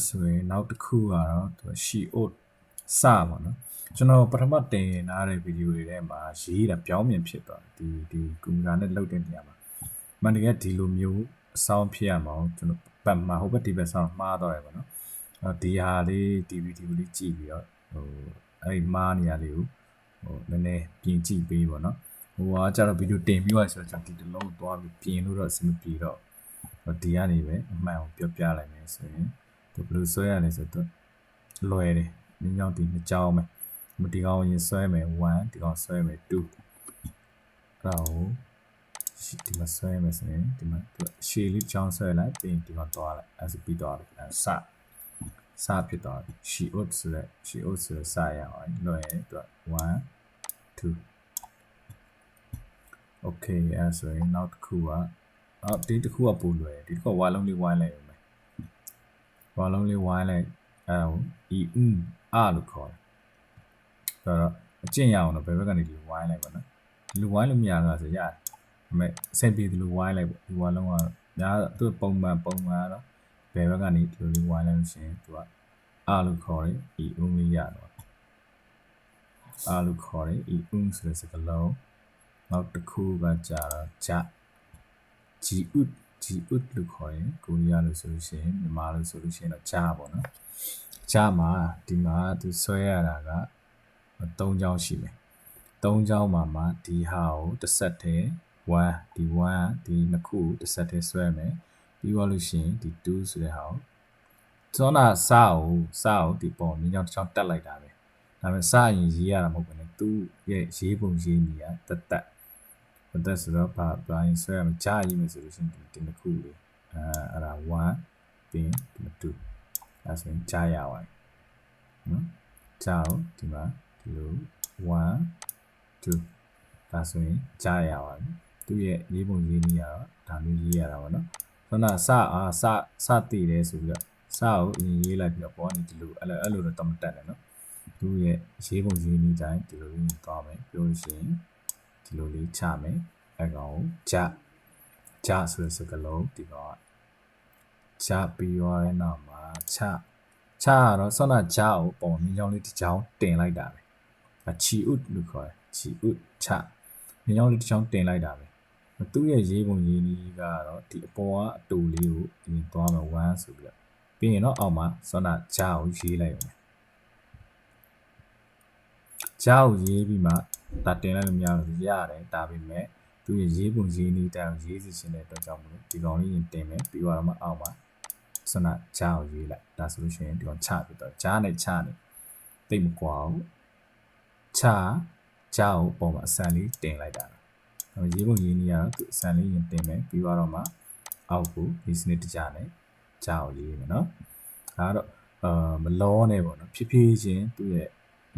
ဆိုရင်နောက်တစ်ခုကတော့သူ she oat စပါနော်ကျွန်တော်ပထမတင်ထားတဲ့ဗီဒီယိုတွေထဲမှာရေးတာပြောင်းပြန်ဖြစ်သွားတယ်ဒီကွန်ပျူတာနဲ့လုပ်တဲ့နေရာမှာမန်တကယ်ဒီလိုမျိုးအဆောင်ဖြစ်ရမှာကျွန်တော်ပတ်မှာဟိုဘက်ဒီဘက်ဆောင်မှားတော့ရပါတော့ဒီဟာလေးဒီဗီဒီယိုလေးကြည့်ပြီးတော့ဟိုအဲ့မှားနေရလေးကိုဟိုနည်းနည်းပြင်ကြည့်ပေးပါနော်ဟိုကကျတော့ဗီဒီယိုတင်ပြီးသွားဆိုတော့ဒီတစ်လုံးသွားပြီးပြင်လို့တော့အဆင်မပြေတော့ဒီကနေပဲအမှန်ကိုပြောပြလိုက်မယ်ဆိုရင်သူဘယ်လိုဆွဲရလဲဆိုတော့လွယ်တယ်နည်းကြောင်းဒီနှစ်ကြောင်းမယ်ဒီကောင်ရင်ဆွဲမယ်1ဒီကောင်ဆွဲမယ်2တော့ဒီမှာဆွဲမယ်ဆိုရင်ဒီမှာရှေ့လေးကြောင်းဆွဲလိုက်ပြီးဒီကောင်သွားလိုက်အဲဆိုပြီးတော့စဖြစ်သွားပြီ she oat ဆိုတဲ့စရအောင်လွယ်တယ်သူ1 2 okay အဲဆိုရင်နောက်တစ်ခုကဒီတစ်ခုကပိုလွယ်ဒီတစ်ခုဝါလုံးလေးဝိုင်းလိုက်အောင်မယ်ဝါလုံးလေးဝိုင်းလိုက်အဲဟိုလို့ခေါ်တယ်ဆိုတော့အကျင့်ရအောင်တော့ဘယ်ဘက်ကနေဒီလိုဝိုင်းလိုက်ပါနော်ဒီလိုဝိုင်းလို့မရလားဆိုရတယ်ဒါပေမဲ့အဆင်ပြေဒီလိုဝိုင်းလိုက်ပေါ့ဒီဝါလုံးကညာသူပုံမှန်တော့ဘယ်ဘက်ကနေဒီလိုလေးဝိုင်းလိုက်လို့ရှိရင်သူကလို့ခေါ်တယ်လေးရတော့လို့ခေါ်တယ်ဆိုတဲ့စကားလုံးနောက်တစ်ခုကကြာတော့ဂျီဥတ်လို့ခေါ်ရင်ကိုရီးယားလို့ဆိုလို့ရှိရင်မြန်မာလို့ဆိုလို့ရှိရင်တော့ဂျာပေါ့နော်ဂျာမှာဒီမှာသူဆွဲရတာက3ချောင်းရှိမယ်3ချောင်းမှာဒီဟာကိုတစ်ဆက်တည်း1ဒီနှစ်ခုတစ်ဆက်တည်းဆွဲမယ်ပြီးတော့လို့ရှိရင်ဒီ2ဆိုတဲ့ဟာကိုသောနာစာကိုဒီပေါ်မြင်းချောင်းတစ်ချောင်းတက်လိုက်တာပဲဒါပေမဲ့စာရင်ရေးရတာမဟုတ်ဘူးねသူ့ရဲ့ရေးပုံရေးနေရတက်ဆိုတော့ဘာရင်ဆွဲရမကြားရေးမယ်ဆိုလို့ရှိရင်ဒီနှစ်ခုလေးအဲ့ဒါ1ပြီးဒီ2အဲ့ဆိုရင်ကြားရပါတယ်နော်ကြားတော့ဒီမှာဒီလို1 2ဒါဆိုရင်ကြားရပါတယ်သူ့ရဲ့ရေးပုံရေးနည်းကတော့ဒါမျိုးရေးရတာပါနော်ခုနစတည်တယ်ဆိုပြီးတော့စာကိုအရင်ရေးလိုက်ပြီးတော့ပေါ်နေဒီလိုအဲ့လိုတော့မတက်နဲ့နော်သူ့ရဲ့ရေးပုံရေးနည်းတိုင်းဒီလိုလေးသွားမယ်ပြောလို့ရှိရင်ဒီလိုလေးချမယ်အဲ့ကောင်ဂျဆိုတဲ့စကားလုံးဒီကောင်ကဂျပြီးရောတဲ့နောက်မှာချကတော့ဆောနာဂျကိုပုံမြင်းချောင်းလေးတစ်ချောင်းတင်လိုက်တာပဲချီဥတ်လို့ခေါ်တယ်ချီဥတ်ချမြင်းချောင်းလေးတစ်ချောင်းတင်လိုက်တာပဲသူ့ရဲ့ရေးပုံရေးနည်းကတော့ဒီအပေါ်ကအတူလေးကိုအရင်သွားမယ်1ဆိုပြီးတော့ပြီးရင်တော့အောက်မှာဆောနာဂျကိုရေးလိုက်အောင်ဂျကိုရေးပြီးမှဒါတင်လိုက်လို့မရဘူးရတယ်ဒါပေမဲ့သူရဲ့ရေးပုံရေးနည်းတိုင်းရေးစီခြင်းတဲ့အတွက်ကြောင့်မလို့ဒီကောင်လေးရင်တင်မယ်ပြီးတော့မှအောက်မှာစနဂျာကိုရေးလိုက်ဒါဆိုလို့ရှိရင်ဒီကောင်ချပြီးတော့ဂျာနဲ့ချနေတိတ်မကွာဘူးဂျာကိုပုံမှာအစံလေးတင်လိုက်တာရေးပုံရေးနည်းကတော့သူအစံလေးရင်တင်မယ်ပြီးတော့မှအောက်ကိုဒီစနစ်တကြနဲ့ဂျာကိုရေးမယ်နော်ဒါကတော့မလောနဲ့ပေါ့နော်ဖြည်းဖြည်းချင်းသူ့ရဲ့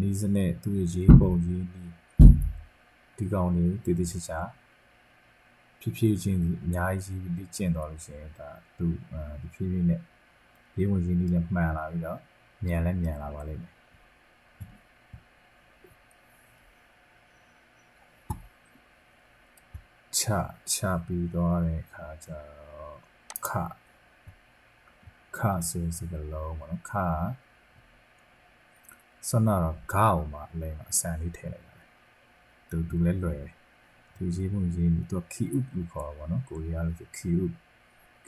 နည်းစနစ်သူ့ရဲ့ရေးပုံရေးနည်းဒီကောင်လေးတည်တည်ချာချာဖြည်းဖြည်းချင်းအများကြီးလေ့ကျင့်တော့လို့ရှိရင်ဒါသူဒီဖြည်းဖြည်းနဲ့ရေးဝင်ရင်းလေးလည်းမှန်လာပြီးတော့မြန်လာပါလိမ့်မယ်ချပြီးတော့တဲ့အခါကျတော့ခဆိုတဲ့စကားလုံးပေါ့နော်ခစနာတော့ဂါအောင်မှာအလဲမှာအစံလေးထည့်လိုက်တာသူလည်းလွယ်သူရေးပုံရေးသူက key up လို့ခေါ်တာပေါ့နော်ကိုရီးယားလို့ဆို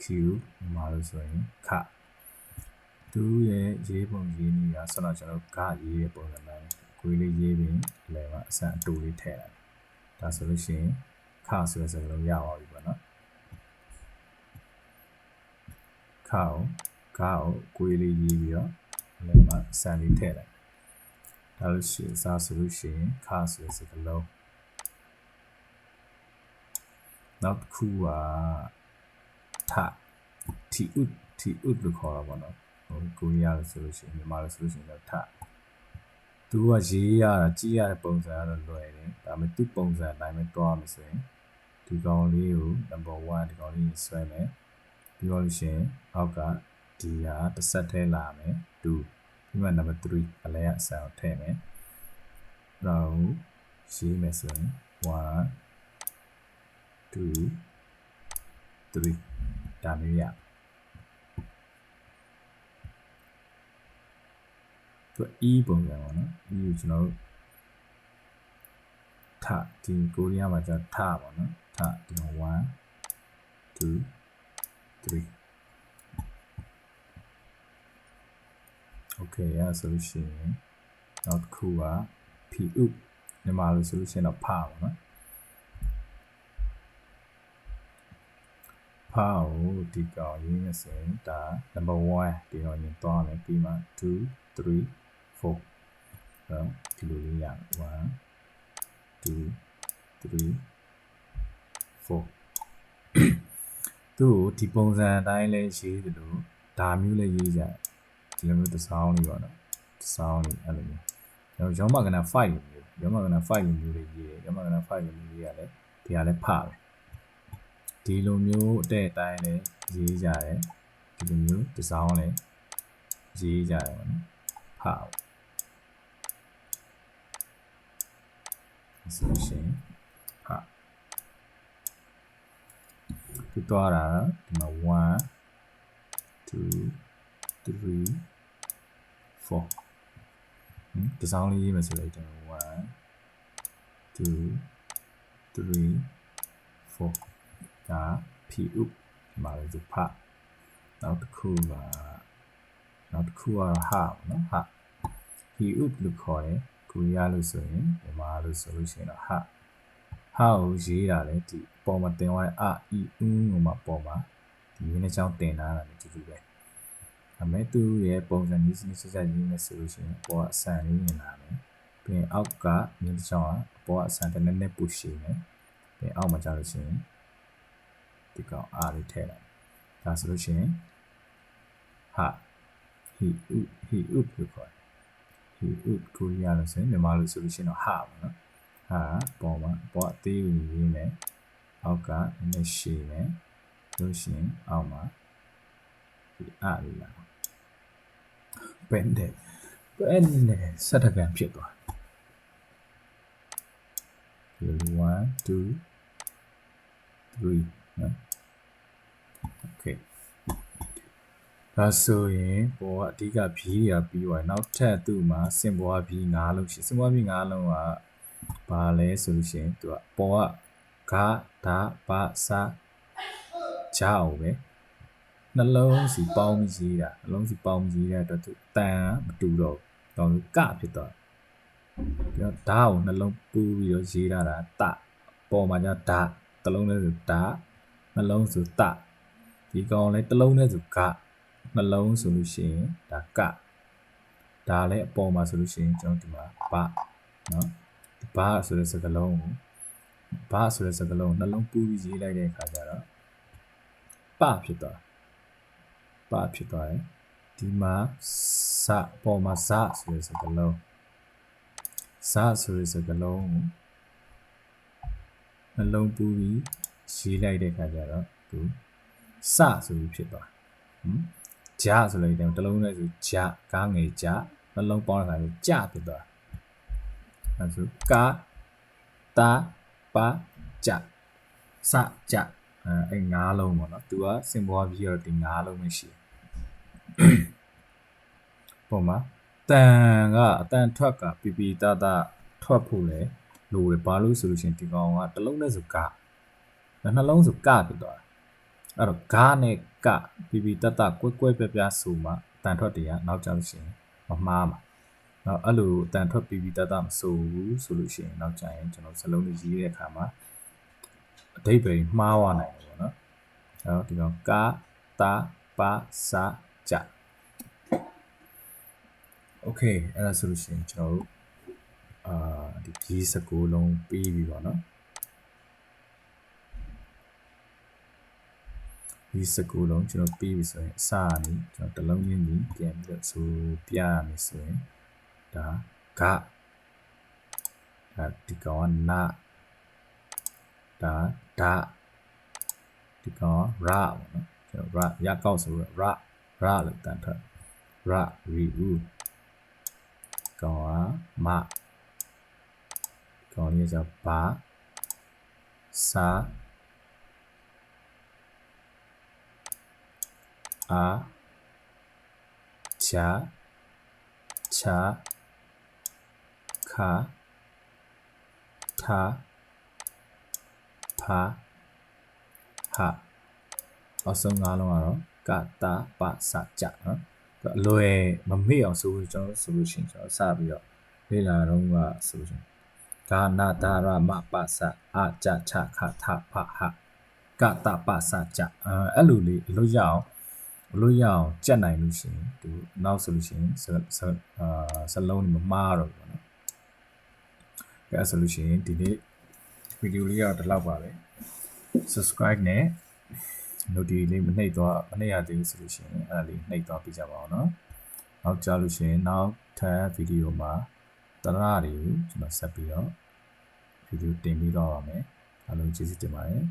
key up မှာလို့ဆိုရင်ခသူရဲ့ရေးပုံရေးနည်းကဆိုတော့ကျွန်တော်ဂရေးရဲ့ပုံစံတိုင်းကိုယ်လေးရေးပြီးလဲမှာအစံအတူလေးထည့်လိုက်ဒါဆိုလို့ရှိရင်ခဆိုတဲ့စကားလုံးရပါပြီပေါ့နော်ခကိုယ်လေးရေးပြီးတော့လဲမှာအစံလေးထည့်လိုက်ဒါလို့ရှိရင်စားဆိုလို့ရှိရင်ခဆိုတဲ့စကားလုံးနောက်တစ်ခုကတီဥတ်လို့ခေါ်တာပေါ့နော်ဟိုကိုရီးယားလို့ဆိုလို့ရှိရင်မြန်မာလို့ဆိုလို့ရှိရင်တော့သူကရေးရတာကြည့်ရတဲ့ပုံစံကတော့လွယ်တယ်ဒါပေမဲ့သူ့ပုံစံအတိုင်းပဲတွားမယ်ဆိုရင်ဒီကောင်လေးကို number 1ဒီကောင်လေးဆွဲမယ်ပြီးတော့လို့ရှိရင်အောက်ကဒီဟာတစ်ဆက်ထဲလာမယ်2ပြီးမှ number 3အလဲအစံကိုထည့်မယ်တော့ရေးမယ်ဆိုရင်1 2 3ဒါမျိုးရ သူ e ပုံစံပေါ့နော် e ကိုကျွန်တော်တို့ထဒီကိုရီးယားမှာကျထပေါ့နော်ထဒီ1 2 3 okay ရဆိုလို့ရှိရင်နောက်တစ်ခုက p up မြန်မာလိုဆိုလို့ရှိရင်တော့ဖပေါ့နော်ဖကိုဒီကောင်ရေးနေစရင်ဒါ number 1ဒီတော့ရင်သွားမယ်ပြီးမှ2 3 4ဒီလိုလေးရ1 2 3 4သူ့ဒီပုံစံအတိုင်းလေးရေးသလိုဒါမျိုးလေးရေးကြဒီလိုမျိုးတစ်စောင်းလေးပေါ့နော်တစ်စောင်းလေးအဲ့လိုမျိုးရောမကနာ5မျိုးရောမကနာ5မျိုးလေးရေးရောမကနာ5မျိုးလေးရတယ်ဒီဟာလည်းဖပဲဒီလိုမျိုးအတဲ့အတိုင်းလေးရေးကြတယ်ဒီလိုမျိုးတစ်စောင်းလေးရေးကြတယ်ပေါ့နော်ဖဆိုရှင်ဟာဒီတော့တာဒီမှာ1 2 3 4ဒီစောင်းလေးရေးမယ်ဆိုလိုက်တယ်1 2 3 4ဒါ p up ဒီမှာလည်းသူဖနောက်တစ်ခုကတော့ဟာနော်ဟာ p up လို့ခေါ်တယ်ကိုရီးယားလို့ဆိုရင်မြန်မာလို့ဆိုလို့ရှိရင်တော့ဟာကိုရေးတာလေဒီပေါ်မှာတင်သွားအီဥဟိုမှာပေါ်မှာဒီရင်းနှီးချောင်းတင်ထားတာလည်းတူတူပဲအမေသူရဲ့ပုံစံမျိုးစနစ်စရေးနေဆိုလို့ရှိရင်ပေါ်ကအဆန်လေးမြင်လာမယ်ပြီးရင်အောက်ကရင်းနှီးချောင်းကပေါ်ကအဆန်တစ်နည်းပူရှည်မယ်ပြီးအောက်မှာကျလို့ရှိရင်ဒီကောင်အားလေးထည့်လိုက်ဒါဆိုလို့ရှိရင်ဟာ he up လို့ခေါ်တယ် he up ကိုရီးယားလို့ဆိုရင်မြန်မာလို့ဆိုလို့ရှိရင်တော့ဟာပေါ့နော်ဟာပေါ်မှာပေါ်အသေးကိုရေးမယ်အောက်ကနည်းနည်းရှည်မယ်လို့ရှိရင်အောက်မှာဒီအားလေးလာပန်တယ်စက်တကန်ဖြစ်သွား1 2 3နော် okay ဒါဆိုရင်ပေါ်ကအဓိကဘီးတွေကပြီးသွားနောက်ထပ်သူ့မှာစင်ပွားဘီး9လုံးရှိစင်ပွားဘီး9လုံးကဘာလဲဆိုလို့ရှိရင်သူကပေါ်ကဂါဒါဘာစာဂျာကိုပဲနှလုံးစီပေါင်းပြီးရေးတာနှလုံးစီပေါင်းပြီးရေးတဲ့အတွက်သူတန်မတူတော့တော့ကဖြစ်သွားပြီးတော့ဓာတ်ကိုနှလုံးပူးပြီးတော့ရေးတာတပေါ်မှာကျဓာတ်တစ်လုံးနဲ့ဆိုဓာတ်နှလုံးဆိုတဒီကောင်လည်းတစ်လုံးနဲ့ဆိုကနှလုံးဆိုလို့ရှိရင်ဒါကဒါလည်းအပေါ်မှာဆိုလို့ရှိရင်ကျွန်တော်ဒီမှာဘနော်ဒီဘဆိုတဲ့စကားလုံးကိုဘဆိုတဲ့စကားလုံးနှလုံးပူးပြီးရေးလိုက်တဲ့အခါကျတော့ပဖြစ်သွားတယ်ဒီမှာစပေါ်မှာစဆိုတဲ့စကားလုံးစဆိုတဲ့စကားလုံးကိုနှလုံးပူးပြီးရေးလိုက်တဲ့အခါကျတော့သူစဆိုပြီးဖြစ်သွားဂျာဆိုလိုက်တယ်တလုံးနဲ့ဆိုဂျာကားငယ်ဂျာနှလုံးပေါင်းတဲ့အခါကျကြဖြစ်သွားအဲဆိုကာတာပါကြစကြအဲ9လုံးပေါ့နော်သူကစင်ပွားပြီးတော့ဒီ9လုံးပဲရှိပုံမှာတန်ကအတန်ထွက်ကပီပီတတထွက်ဖို့လေလိုတယ်ဘာလို့ဆိုလို့ရှိရင်ဒီကောင်ကတလုံးနဲ့ဆိုကနှလုံးဆိုကဖြစ်သွားတယ်အဲ့တော့ဂါနဲ့ကပီပီတတကွဲပြပြဆိုမှတန်ထွက်တွေကနောက်ကျလို့ရှိရင်မမှားမှာနောက်အဲ့လိုတန်ထွက်ပီပီတတမဆိုဘူးဆိုလို့ရှိရင်နောက်ကျရင်ကျွန်တော်စလုံးလေးရေးတဲ့အခါမှာအဓိပ္ပာယ်မှားသွားနိုင်တယ်ပေါ့နော်အဲ့တော့ဒီကောင်ကာတာပါစာကြโอเคအဲ့ဒါဆိုလို့ရှိရင်ကျွန်တော်တို့ဒီကြီးစကူလုံးပြီးပြီပေါ့နော်ဒီစကူလုံးကျွန်တော်ပြီးပြီဆိုရင်အစကနေကျွန်တော်တစ်လုံးချင်းကြီးပြန်ပြီးတော့ဆိုပြရမယ်ဆိုရင်ဒါကဒီကောင်ကနာဒါဒီကောင်ရပေါ့နော်ကျွန်တော်ရကောက်ဆိုရလို့တန်ထွက်ရီဦးကောင်ကမကောင်လေးကျဘာစာအာချာ cha kha tha pha ha အဆုံး၅လုံးကတော့ကတာပစကြနော်အလွယ်မမေ့အောင်ဆိုလို့ကျွန်တော်ဆိုလို့ရှိရင်ကျွန်တော်စပြီးတော့လေ့လာတော့ကဆိုလို့ရှိရင်ကာနာတာရမပစအာကြချခထဖဟကတာပစကြအဲ့လိုလေးအလို့ရအောင်ကြက်နိုင်လို့ရှိရင်ဒီနောက်ဆိုလို့ရှိရင်စလုံးမမားတော့ဘူးနော်အဲ့ဆိုလို့ရှိရင်ဒီနေ့ဗီဒီယိုလေးကတော့ဒီလောက်ပါပဲ subscribe နဲ့ notification လေးမနှိပ်ရသေးဘူးဆိုလို့ရှိရင်အဲ့ဒါလေးနှိပ်သွားပြကြပါအောင်နော်နောက်ကြလို့ရှိရင်နောက်ထပ်ဗီဒီယိုမှာတရတွေကိုကျွန်တော်ဆက်ပြီးတော့ဗီဒီယိုတင်ပြီးတော့ပါမယ်အားလုံးကျေးဇူးတင်ပါတယ်